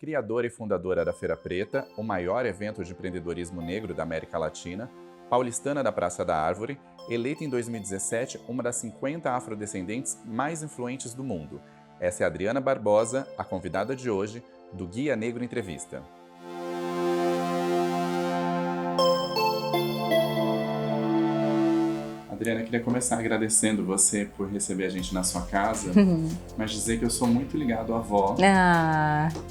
criadora e fundadora da Feira Preta, o maior evento de empreendedorismo negro da América Latina, paulistana da Praça da Árvore, eleita em 2017 uma das 50 afrodescendentes mais influentes do mundo. Essa é a Adriana Barbosa, a convidada de hoje do Guia Negro Entrevista. Adriana, eu queria começar agradecendo você por receber a gente na sua casa, mas dizer que eu sou muito ligado à avó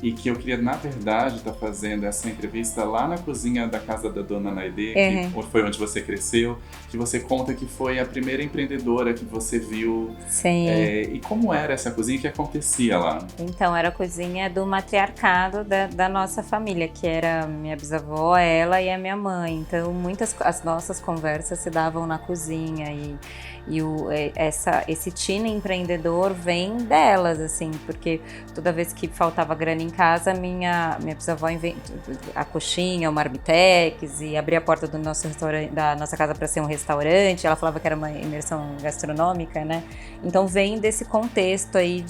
e que eu queria, na verdade, estar fazendo essa entrevista lá na cozinha da casa da Dona Naide, que foi onde você cresceu, que você conta que foi a primeira empreendedora que você viu. Sim. E como era essa cozinha, o que acontecia lá? Então, era a cozinha do matriarcado da nossa família, que era minha bisavó, ela e a minha mãe. Então, as nossas conversas se davam na cozinha. Esse tino empreendedor vem delas, assim, porque toda vez que faltava grana em casa, minha bisavó inventou a coxinha, o marmitex, e abria a porta do nosso restaurante, da nossa casa para ser um restaurante. Ela falava que era uma imersão gastronômica, né? Então vem desse contexto aí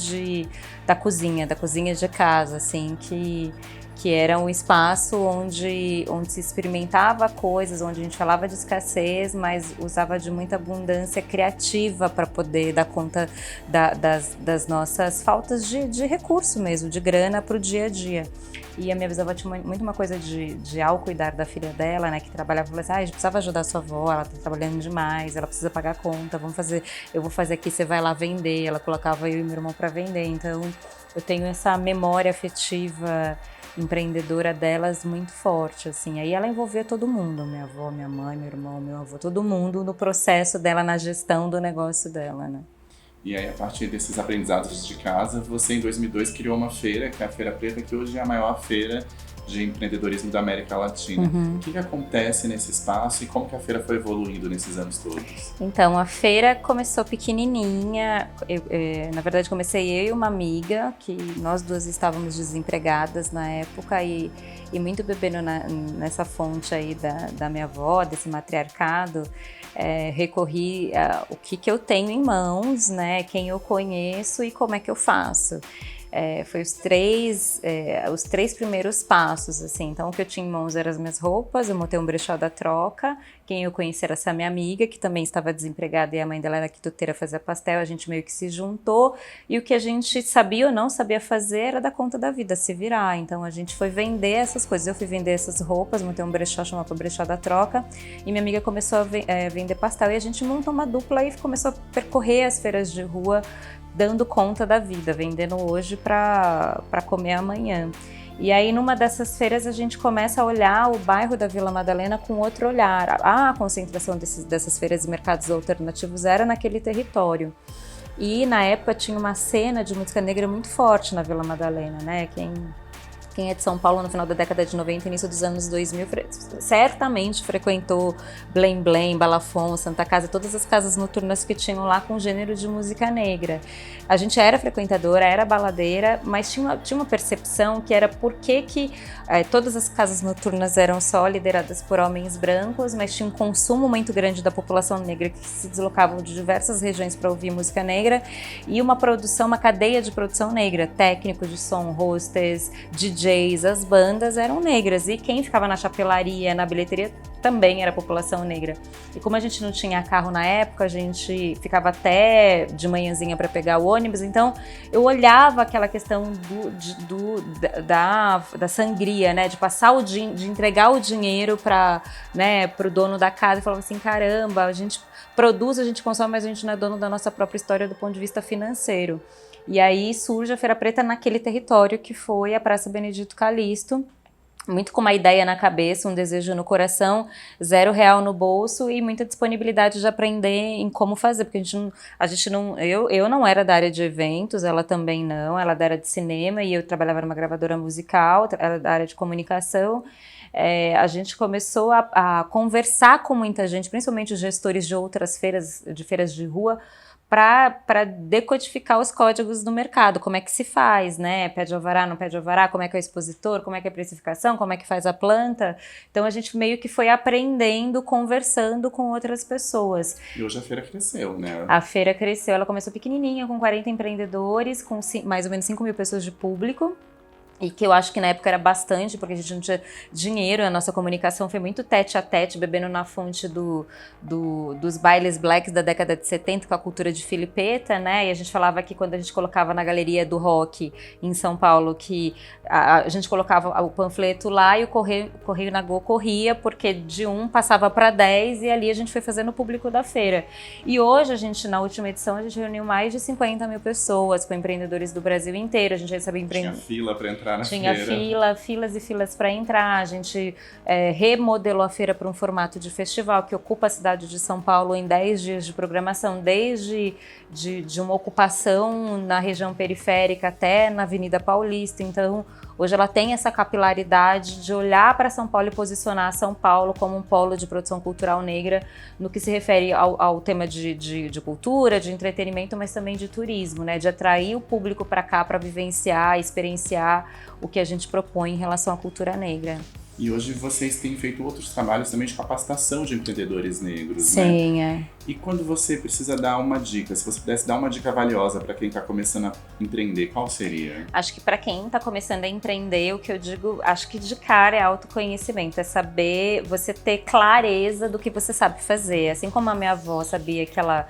da cozinha de casa, assim, que era um espaço onde se experimentava coisas, onde a gente falava de escassez, mas usava de muita abundância criativa para poder dar conta das nossas faltas de recurso mesmo, de grana para o dia a dia. E a minha bisavó tinha muito uma coisa de ao cuidar da filha dela, né, que trabalhava, falava assim, a gente precisava ajudar a sua avó, ela tá trabalhando demais, ela precisa pagar a conta, eu vou fazer aqui, você vai lá vender. Ela colocava eu e meu irmão para vender. Então eu tenho essa memória afetiva empreendedora delas muito forte, assim. Aí ela envolvia todo mundo, minha avó, minha mãe, meu irmão, meu avô, todo mundo no processo dela, na gestão do negócio dela, né? E aí, a partir desses aprendizados de casa, você em 2002 criou uma feira, que é a Feira Preta, que hoje é a maior feira de empreendedorismo da América Latina. O que acontece nesse espaço e como que a feira foi evoluindo nesses anos todos? Então, a feira começou pequenininha. Na verdade, comecei eu e uma amiga, que nós duas estávamos desempregadas na época e muito bebendo nessa fonte aí da minha avó, desse matriarcado. Recorri o que eu tenho em mãos, né? Quem eu conheço e como é que eu faço. Foi os três primeiros passos, assim. Então, o que eu tinha em mãos eram as minhas roupas, eu montei um brechó da troca. Quem eu conheci era essa minha amiga, que também estava desempregada e a mãe dela era quituteira, fazia pastel, a gente meio que se juntou. E o que a gente sabia ou não sabia fazer era dar conta da vida, se virar. Então, a gente foi vender essas coisas. Eu fui vender essas roupas, montei um brechó, chamava Brechó da Troca. E minha amiga começou a vender pastel. E a gente montou uma dupla e começou a percorrer as feiras de rua, dando conta da vida, vendendo hoje para comer amanhã. E aí, numa dessas feiras, a gente começa a olhar o bairro da Vila Madalena com outro olhar. A concentração dessas feiras e mercados alternativos era naquele território. E, na época, tinha uma cena de música negra muito forte na Vila Madalena, né? Quem é de São Paulo no final da década de 90 e início dos anos 2000 certamente frequentou Blém Blém, Balafon, Santa Casa, todas as casas noturnas que tinham lá com gênero de música negra. A gente era frequentadora, era baladeira, mas tinha uma percepção que era por que todas as casas noturnas eram só lideradas por homens brancos, mas tinha um consumo muito grande da população negra que se deslocavam de diversas regiões para ouvir música negra e uma cadeia de produção negra, técnico de som, hostess, DJs, as bandas eram negras e quem ficava na chapelaria, na bilheteria também era a população negra. E como a gente não tinha carro na época, a gente ficava até de manhãzinha para pegar o ônibus, então eu olhava aquela questão da sangria, né, de passar de entregar o dinheiro para, né, pro dono da casa e falava assim, caramba, a gente produz, a gente consome, mas a gente não é dono da nossa própria história do ponto de vista financeiro. E aí surge a Feira Preta naquele território que foi a Praça Benedito Calixto, muito com uma ideia na cabeça, um desejo no coração, R$0 no bolso e muita disponibilidade de aprender em como fazer, porque eu não era da área de eventos, ela também não, ela era da área de cinema e eu trabalhava numa gravadora musical, ela da área de comunicação. A gente começou a conversar com muita gente, principalmente os gestores de outras feiras de rua, para decodificar os códigos do mercado, como é que se faz, né? Pede alvará, não pede alvará, como é que é o expositor, como é que é a precificação, como é que faz a planta. Então a gente meio que foi aprendendo, conversando com outras pessoas. E hoje a feira cresceu, né? A feira cresceu, ela começou pequenininha, com 40 empreendedores, com mais ou menos 5 mil pessoas de público. E que eu acho que na época era bastante, porque a gente não tinha dinheiro, a nossa comunicação foi muito tete a tete, bebendo na fonte dos bailes blacks da década de 70, com a cultura de filipeta, né? E a gente falava que quando a gente colocava na galeria do rock em São Paulo, que a gente colocava o panfleto lá e o correio Nagô corria, porque de 1 passava para 10 e ali a gente foi fazendo o público da feira. E hoje a gente, na última edição, a gente reuniu mais de 50 mil pessoas, com empreendedores do Brasil inteiro, a gente recebeu empreendedores... Tinha fila para entrar na Tinha feira. filas e filas para entrar. A gente remodelou a feira para um formato de festival que ocupa a cidade de São Paulo em 10 dias de programação, desde de uma ocupação na região periférica até na Avenida Paulista. Então, hoje ela tem essa capilaridade de olhar para São Paulo e posicionar São Paulo como um polo de produção cultural negra no que se refere ao tema de cultura, de entretenimento, mas também de turismo, né? De atrair o público para cá para vivenciar, experienciar o que a gente propõe em relação à cultura negra. E hoje vocês têm feito outros trabalhos também de capacitação de empreendedores negros, Sim, né? E quando você precisa dar uma dica, se você pudesse dar uma dica valiosa para quem está começando a empreender, qual seria? Acho que para quem está começando a empreender, o que eu digo, acho que de cara é autoconhecimento, é saber, você ter clareza do que você sabe fazer. Assim como a minha avó sabia que ela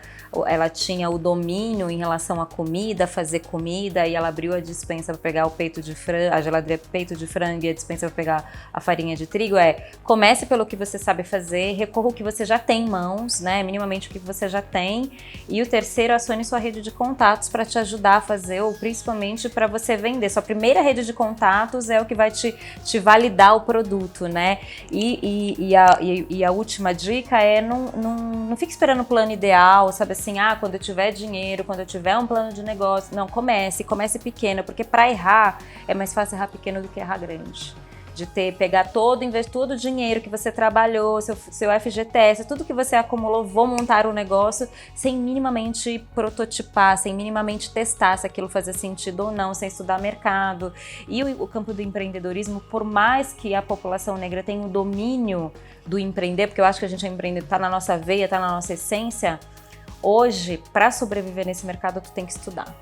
tinha o domínio em relação à comida, fazer comida, e ela abriu a despensa para pegar o peito de frango, a geladeira peito de frango e a despensa para pegar a farinha de trigo, comece pelo que você sabe fazer, recorra o que você já tem em mãos, né, minimamente o que você já tem, e o terceiro, acione sua rede de contatos para te ajudar a fazer, ou principalmente para você vender. Sua primeira rede de contatos é o que vai te validar o produto, né, e a última dica é não fique esperando o plano ideal, sabe assim, quando eu tiver dinheiro, quando eu tiver um plano de negócio, não, comece pequeno, porque para errar, é mais fácil errar pequeno do que errar grande. De pegar todo o dinheiro que você trabalhou, seu FGTS, tudo que você acumulou, vou montar um negócio sem minimamente prototipar, sem minimamente testar se aquilo fazia sentido ou não, sem estudar mercado. E o campo do empreendedorismo, por mais que a população negra tenha o domínio do empreender, porque eu acho que a gente é empreendedor, tá na nossa veia, tá na nossa essência, hoje, para sobreviver nesse mercado, tu tem que estudar.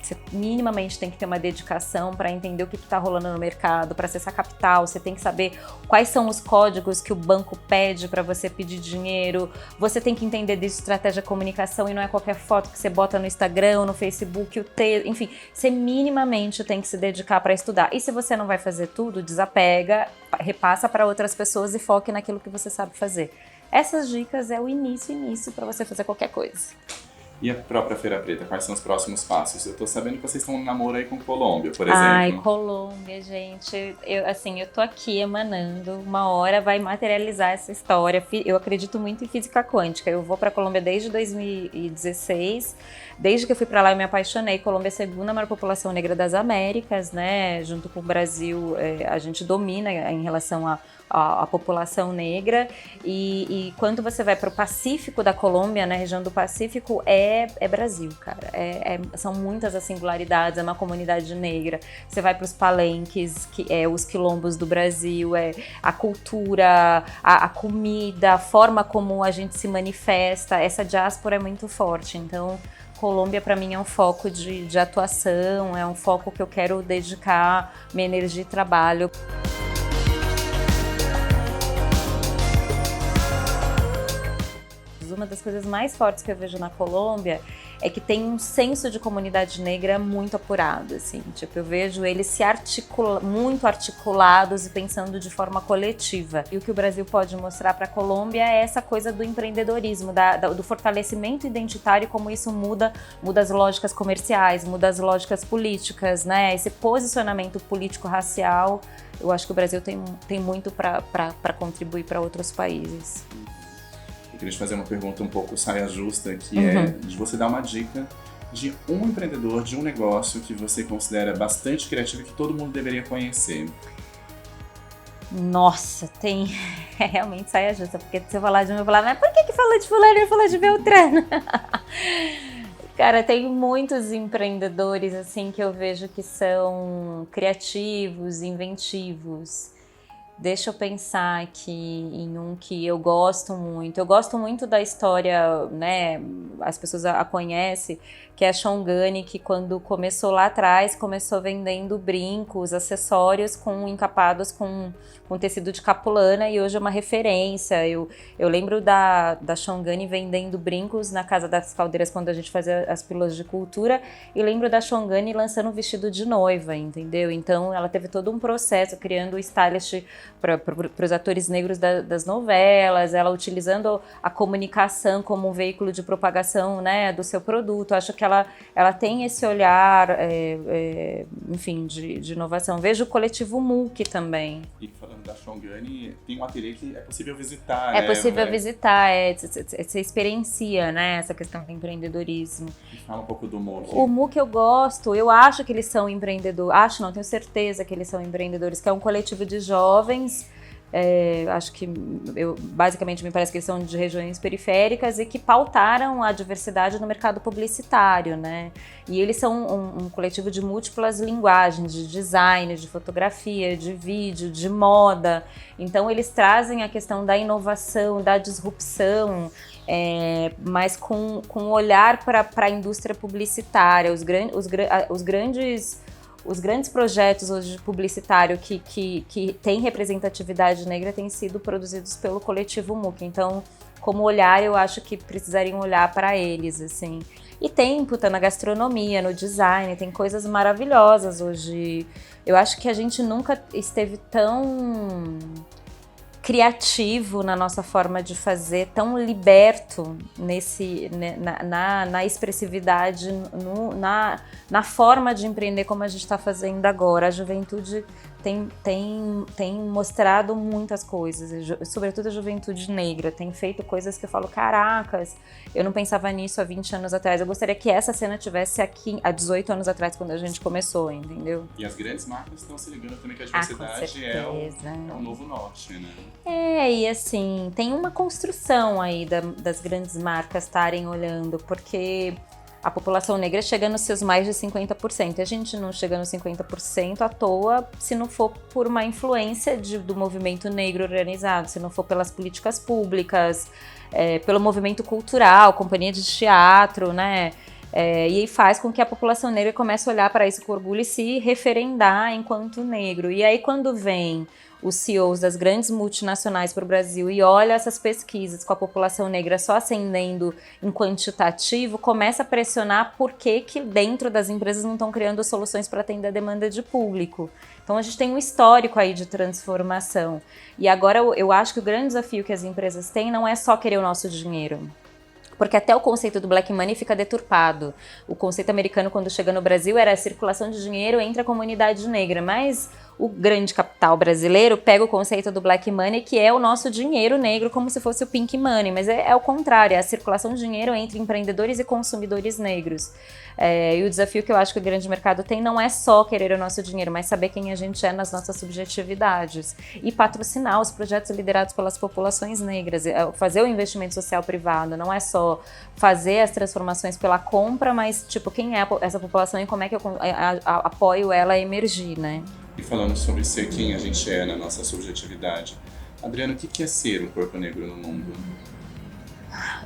Você minimamente tem que ter uma dedicação para entender o que está rolando no mercado, para acessar capital, você tem que saber quais são os códigos que o banco pede para você pedir dinheiro, você tem que entender de estratégia de comunicação e não é qualquer foto que você bota no Instagram, no Facebook, enfim, você minimamente tem que se dedicar para estudar. E se você não vai fazer tudo, desapega, repassa para outras pessoas e foque naquilo que você sabe fazer. Essas dicas é o início para você fazer qualquer coisa. E a própria Feira Preta, quais são os próximos passos? Eu tô sabendo que vocês estão no namoro aí com Colômbia, por exemplo. Ai, Colômbia, gente. Eu tô aqui emanando. Uma hora vai materializar essa história. Eu acredito muito em física quântica. Eu vou pra Colômbia desde 2016. Desde que eu fui pra lá, eu me apaixonei. Colômbia é a segunda maior população negra das Américas, né? Junto com o Brasil, a gente domina em relação a população negra, e quando você vai para o Pacífico da Colômbia, na região do Pacífico, é Brasil, cara. São muitas as singularidades, é uma comunidade negra. Você vai para os palenques, que é os quilombos do Brasil, a cultura, a comida, a forma como a gente se manifesta, essa diáspora é muito forte. Então, Colômbia, para mim, é um foco de atuação, é um foco que eu quero dedicar minha energia e trabalho. Uma das coisas mais fortes que eu vejo na Colômbia é que tem um senso de comunidade negra muito apurado, assim. Tipo, eu vejo eles muito articulados e pensando de forma coletiva. E o que o Brasil pode mostrar para a Colômbia é essa coisa do empreendedorismo, do fortalecimento identitário, como isso muda as lógicas comerciais, muda as lógicas políticas, né? Esse posicionamento político-racial, eu acho que o Brasil tem muito para contribuir para outros países. Eu queria te fazer uma pergunta um pouco saia justa, que é de você dar uma dica de um empreendedor, de um negócio que você considera bastante criativo e que todo mundo deveria conhecer. Nossa, tem realmente saia justa, porque se eu falar de um, eu vou falar, mas por que falou de fulano e falou de Beltrano? Cara, tem muitos empreendedores assim que eu vejo que são criativos, inventivos. Deixa eu pensar aqui em um que eu gosto muito. Eu gosto muito da história, né? As pessoas a conhecem, que é a Shongani, que quando começou lá atrás, começou vendendo brincos, acessórios encapados com tecido de capulana, e hoje é uma referência. Eu lembro da Shongani vendendo brincos na Casa das Caldeiras quando a gente fazia as pílulas de cultura, e lembro da Shongani lançando um vestido de noiva, entendeu? Então ela teve todo um processo, criando o stylist para os atores negros das novelas, ela utilizando a comunicação como um veículo de propagação, né, do seu produto. Acho que ela tem esse olhar, enfim, de inovação. Vejo o coletivo MUC também. E falando da Shongani, tem um ateliê que é possível visitar. É possível visitar, você experiencia, né, essa questão do empreendedorismo. E fala um pouco do MUC. O MUC eu gosto, eu acho que eles são empreendedores, tenho certeza que eles são empreendedores, que é um coletivo de jovens. Acho que basicamente me parece que eles são de regiões periféricas e que pautaram a diversidade no mercado publicitário, né? E eles são um coletivo de múltiplas linguagens, de design, de fotografia, de vídeo, de moda. Então eles trazem a questão da inovação, da disrupção, mas com olhar para a indústria publicitária. Os grandes projetos hoje publicitários que têm representatividade negra têm sido produzidos pelo coletivo MUC. Então, como olhar, eu acho que precisariam olhar para eles, assim. E tá na gastronomia, no design, tem coisas maravilhosas hoje. Eu acho que a gente nunca esteve tão criativo na nossa forma de fazer, tão liberto na expressividade, na forma de empreender como a gente está fazendo agora. A juventude tem mostrado muitas coisas, sobretudo a juventude negra, tem feito coisas que eu falo, caracas, eu não pensava nisso há 20 anos atrás, eu gostaria que essa cena tivesse aqui há 18 anos atrás, quando a gente começou, entendeu? E as grandes marcas estão se ligando também que a diversidade é o novo norte, né? E assim, tem uma construção aí das grandes marcas estarem olhando, porque a população negra chega nos seus mais de 50%. A gente não chega nos 50% à toa se não for por uma influência do movimento negro organizado, se não for pelas políticas públicas, pelo movimento cultural, companhia de teatro, né? E faz com que a população negra comece a olhar para isso com orgulho e se referendar enquanto negro. E aí quando vem os CEOs das grandes multinacionais para o Brasil e olha essas pesquisas com a população negra só ascendendo em quantitativo, começa a pressionar por que dentro das empresas não estão criando soluções para atender a demanda de público. Então a gente tem um histórico aí de transformação. E agora eu acho que o grande desafio que as empresas têm não é só querer o nosso dinheiro. Porque até o conceito do black money fica deturpado. O conceito americano, quando chega no Brasil, era a circulação de dinheiro entre a comunidade negra, mas o grande capital brasileiro pega o conceito do black money, que é o nosso dinheiro negro, como se fosse o pink money, mas é o contrário, é a circulação de dinheiro entre empreendedores e consumidores negros. E o desafio que eu acho que o grande mercado tem não é só querer o nosso dinheiro, mas saber quem a gente é nas nossas subjetividades e patrocinar os projetos liderados pelas populações negras, fazer o investimento social privado, não é só fazer as transformações pela compra, mas tipo, quem é essa população e como é que eu apoio ela a emergir, né? E falando sobre ser quem a gente é na nossa subjetividade, Adriana, o que é ser um corpo negro no mundo?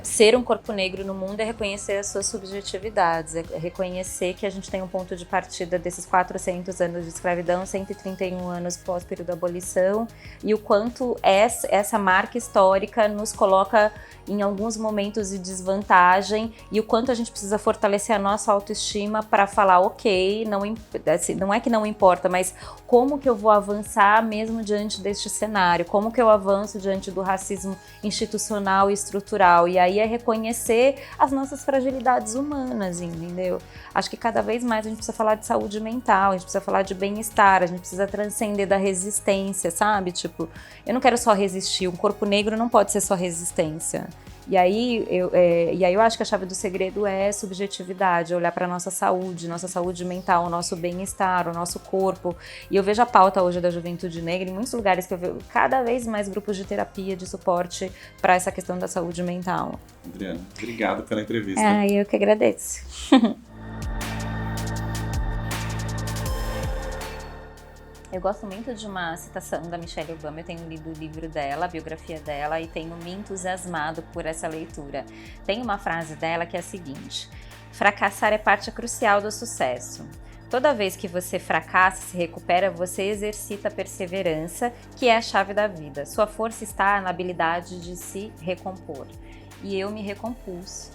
Ser um corpo negro no mundo é reconhecer as suas subjetividades, é reconhecer que a gente tem um ponto de partida desses 400 anos de escravidão, 131 anos pós-período da abolição, e o quanto essa marca histórica nos coloca em alguns momentos de desvantagem, e o quanto a gente precisa fortalecer a nossa autoestima para falar, ok, não é que não importa, mas como que eu vou avançar mesmo diante deste cenário, como que eu avanço diante do racismo institucional e estrutural. E aí é reconhecer as nossas fragilidades humanas, entendeu? Acho que cada vez mais a gente precisa falar de saúde mental, a gente precisa falar de bem-estar, a gente precisa transcender da resistência, sabe? Tipo, eu não quero só resistir, um corpo negro não pode ser só resistência. E aí eu acho que a chave do segredo é subjetividade, olhar para a nossa saúde mental, o nosso bem-estar, o nosso corpo. E eu vejo a pauta hoje da juventude negra em muitos lugares que eu vejo cada vez mais grupos de terapia, de suporte para essa questão da saúde mental. Adriana, obrigado pela entrevista. Eu que agradeço. Eu gosto muito de uma citação da Michelle Obama, eu tenho lido o livro dela, a biografia dela, e tenho me entusiasmado por essa leitura. Tem uma frase dela que é a seguinte: Fracassar é parte crucial do sucesso. Toda vez que você fracassa e se recupera, você exercita a perseverança, que é a chave da vida. Sua força está na habilidade de se recompor. E eu me recompus,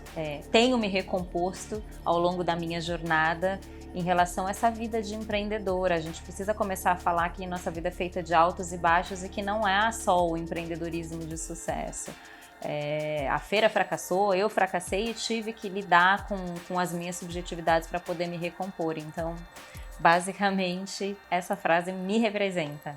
tenho me recomposto ao longo da minha jornada em relação a essa vida de empreendedora. A gente precisa começar a falar que nossa vida é feita de altos e baixos e que não é só o empreendedorismo de sucesso. A feira fracassou, eu fracassei e tive que lidar com as minhas subjetividades para poder me recompor. Então, basicamente, essa frase me representa.